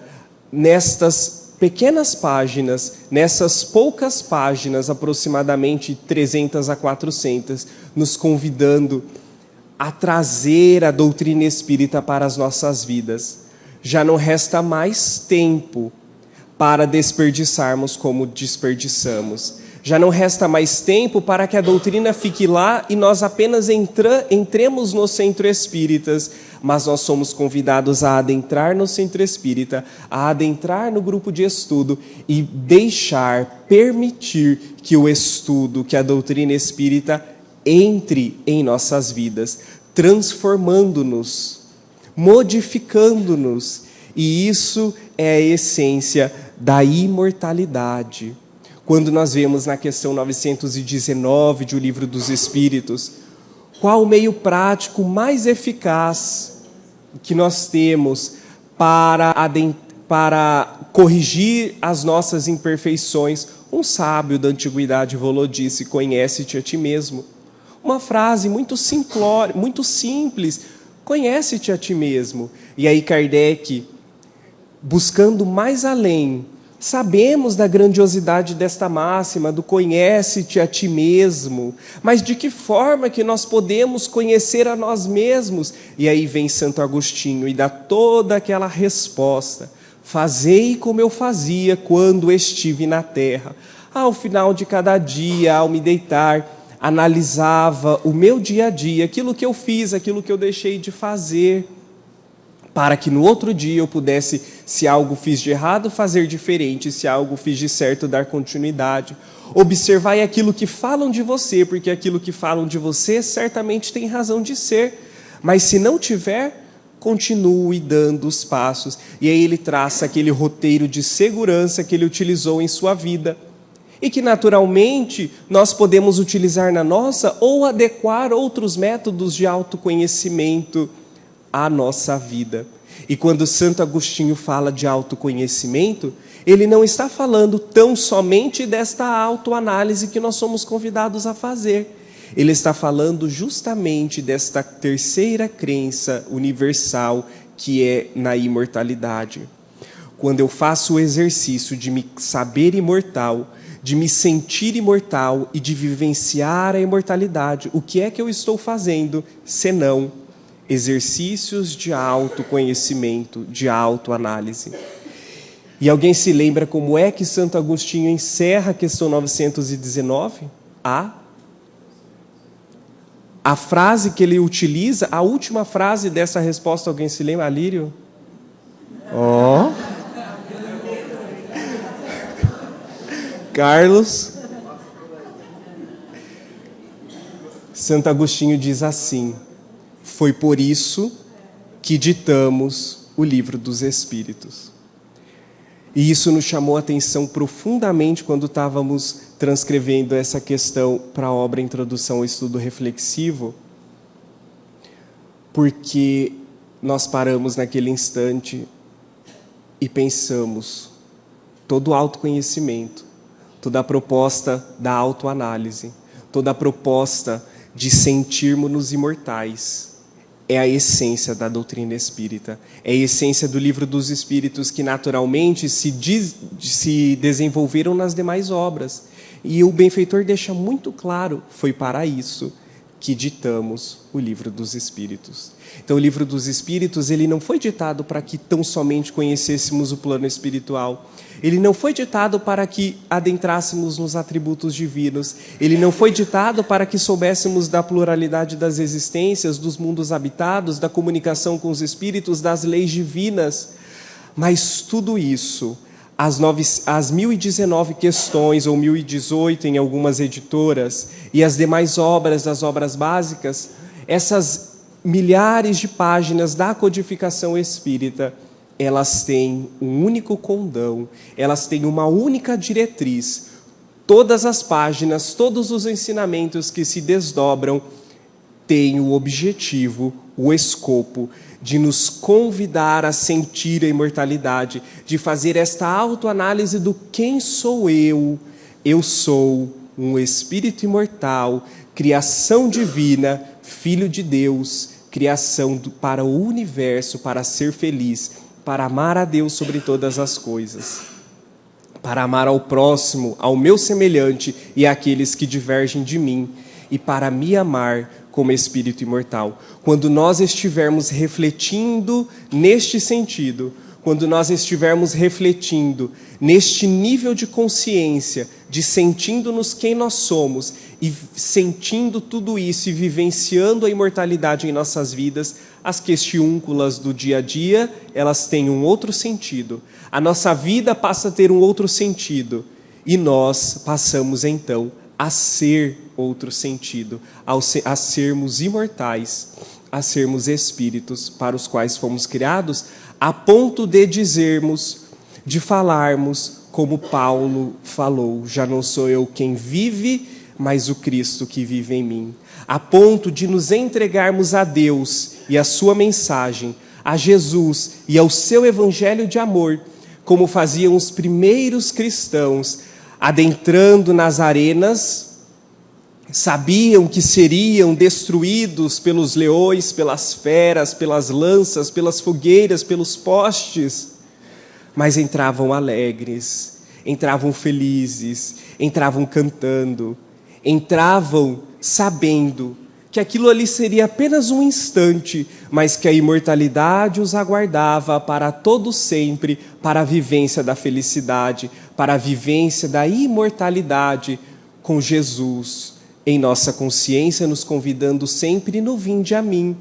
nestas pequenas páginas, nessas poucas páginas, aproximadamente 300 a 400, nos convidando a trazer a doutrina espírita para as nossas vidas. Já não resta mais tempo para desperdiçarmos como desperdiçamos. Já não resta mais tempo para que a doutrina fique lá e nós apenas entremos no centro espíritas, mas nós somos convidados a adentrar no centro espírita, a adentrar no grupo de estudo e permitir que o estudo, que a doutrina espírita entre em nossas vidas, transformando-nos, modificando-nos. E isso é a essência da imortalidade. Quando nós vemos na questão 919 de O Livro dos Espíritos, qual o meio prático mais eficaz que nós temos para corrigir as nossas imperfeições? Um sábio da antiguidade falou, disse: conhece-te a ti mesmo. Uma frase muito simplória, muito simples: conhece-te a ti mesmo. E aí Kardec, buscando mais além, sabemos da grandiosidade desta máxima, do conhece-te a ti mesmo, mas de que forma que nós podemos conhecer a nós mesmos? E aí vem Santo Agostinho e dá toda aquela resposta: fazei como eu fazia quando estive na terra. Ao final de cada dia, ao me deitar, analisava o meu dia a dia, aquilo que eu fiz, aquilo que eu deixei de fazer, para que no outro dia eu pudesse, se algo fiz de errado, fazer diferente, se algo fiz de certo, dar continuidade. Observai aquilo que falam de você, porque aquilo que falam de você certamente tem razão de ser, mas se não tiver, continue dando os passos. E aí ele traça aquele roteiro de segurança que ele utilizou em sua vida, e que naturalmente nós podemos utilizar na nossa, ou adequar outros métodos de autoconhecimento à nossa vida. E quando Santo Agostinho fala de autoconhecimento, ele não está falando tão somente desta autoanálise que nós somos convidados a fazer. Ele está falando justamente desta terceira crença universal, que é na imortalidade. Quando eu faço o exercício de me saber imortal, de me sentir imortal e de vivenciar a imortalidade, o que é que eu estou fazendo, senão exercícios de autoconhecimento, de autoanálise? E alguém se lembra como é que Santo Agostinho encerra a questão 919? A frase que ele utiliza, a última frase dessa resposta, alguém se lembra? Alírio? Carlos? Santo Agostinho diz assim: foi por isso que ditamos o Livro dos Espíritos. E isso nos chamou a atenção profundamente quando estávamos transcrevendo essa questão para a obra Introdução ao Estudo Reflexivo, porque nós paramos naquele instante e pensamos, todo o autoconhecimento, toda a proposta da autoanálise, toda a proposta de sentirmos-nos imortais é a essência da doutrina espírita, é a essência do Livro dos Espíritos, que naturalmente se desenvolveram nas demais obras. E o benfeitor deixa muito claro, foi para isso que ditamos o Livro dos Espíritos. Então, o Livro dos Espíritos, ele não foi ditado para que tão somente conhecêssemos o plano espiritual. Ele não foi ditado para que adentrássemos nos atributos divinos. Ele não foi ditado para que soubéssemos da pluralidade das existências, dos mundos habitados, da comunicação com os espíritos, das leis divinas. Mas tudo isso, as 1019 questões, ou 1018 em algumas editoras, e as demais obras das obras básicas, essas milhares de páginas da codificação espírita, elas têm um único condão, elas têm uma única diretriz. Todas as páginas, todos os ensinamentos que se desdobram têm o objetivo, o escopo de nos convidar a sentir a imortalidade, de fazer esta autoanálise do quem sou eu. Eu sou um espírito imortal, criação divina, filho de Deus, criação para o universo, para ser feliz, para amar a Deus sobre todas as coisas, para amar ao próximo, ao meu semelhante e àqueles que divergem de mim, e para me amar como espírito imortal. Quando nós estivermos refletindo neste sentido, quando nós estivermos refletindo neste nível de consciência, de sentindo-nos quem nós somos, e sentindo tudo isso e vivenciando a imortalidade em nossas vidas, as questiúnculas do dia a dia, elas têm um outro sentido. A nossa vida passa a ter um outro sentido. E nós passamos, então, a ser outro sentido, a sermos imortais, a sermos espíritos para os quais fomos criados, a ponto de dizermos, de falarmos, como Paulo falou: já não sou eu quem vive, mas o Cristo que vive em mim. A ponto de nos entregarmos a Deus e a sua mensagem, a Jesus e ao seu evangelho de amor, como faziam os primeiros cristãos, adentrando nas arenas, sabiam que seriam destruídos pelos leões, pelas feras, pelas lanças, pelas fogueiras, pelos postes, mas entravam alegres, entravam felizes, entravam cantando, entravam sabendo que aquilo ali seria apenas um instante, mas que a imortalidade os aguardava para todo sempre, para a vivência da felicidade, para a vivência da imortalidade com Jesus em nossa consciência, nos convidando sempre no vinde a mim.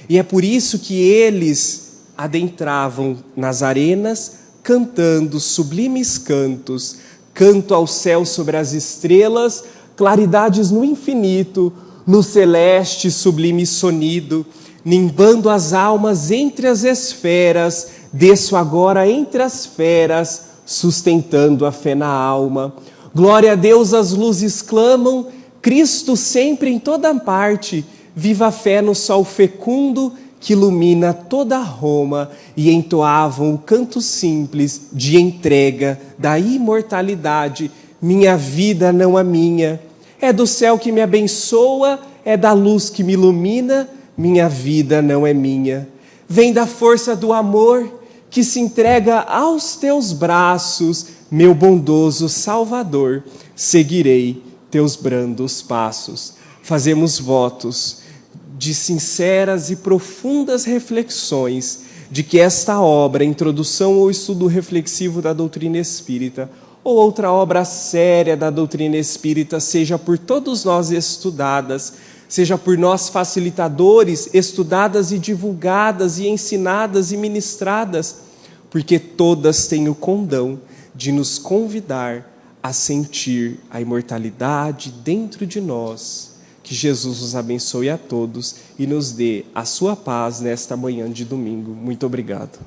E é por isso que eles adentravam nas arenas cantando sublimes cantos, canto ao céu sobre as estrelas, claridades no infinito, no celeste sublime sonido, nimbando as almas entre as esferas, desço agora entre as feras, sustentando a fé na alma. Glória a Deus, as luzes clamam, Cristo sempre em toda parte, viva a fé no sol fecundo, que ilumina toda Roma, e entoavam o canto simples de entrega da imortalidade. Minha vida não a minha, é do céu que me abençoa, é da luz que me ilumina, minha vida não é minha. Vem da força do amor que se entrega aos teus braços, meu bondoso Salvador, seguirei teus brandos passos. Fazemos votos de sinceras e profundas reflexões de que esta obra, Introdução ao Estudo Reflexivo da Doutrina Espírita, ou outra obra séria da doutrina espírita, seja por todos nós estudadas, seja por nós facilitadores, estudadas e divulgadas e ensinadas e ministradas, porque todas têm o condão de nos convidar a sentir a imortalidade dentro de nós. Que Jesus nos abençoe a todos e nos dê a sua paz nesta manhã de domingo. Muito obrigado.